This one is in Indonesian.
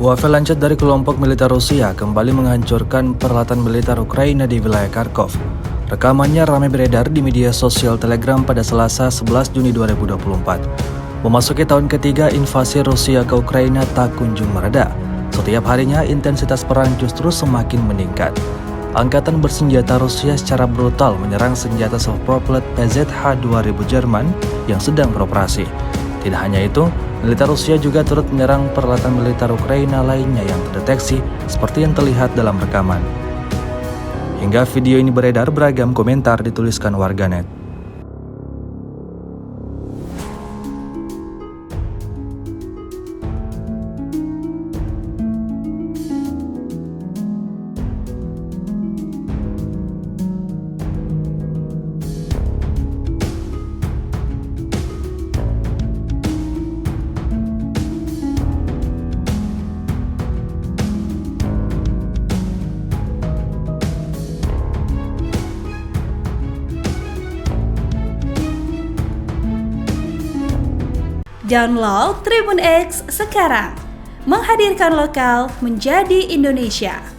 UAV lancet dari kelompok militer Rusia kembali menghancurkan peralatan militer Ukraina di wilayah Kharkov. Rekamannya ramai beredar di media sosial Telegram pada Selasa 11 Juni 2024. Memasuki tahun ketiga invasi Rusia ke Ukraina tak kunjung mereda. Setiap harinya intensitas perang justru semakin meningkat. Angkatan bersenjata Rusia secara brutal menyerang senjata self-propelled PZH-2000 Jerman yang sedang beroperasi. Tidak hanya itu, militer Rusia juga turut menyerang peralatan militer Ukraina lainnya yang terdeteksi seperti yang terlihat dalam rekaman. Hingga video ini beredar, beragam komentar dituliskan warganet. Download Tribun X sekarang, menghadirkan lokal menjadi Indonesia.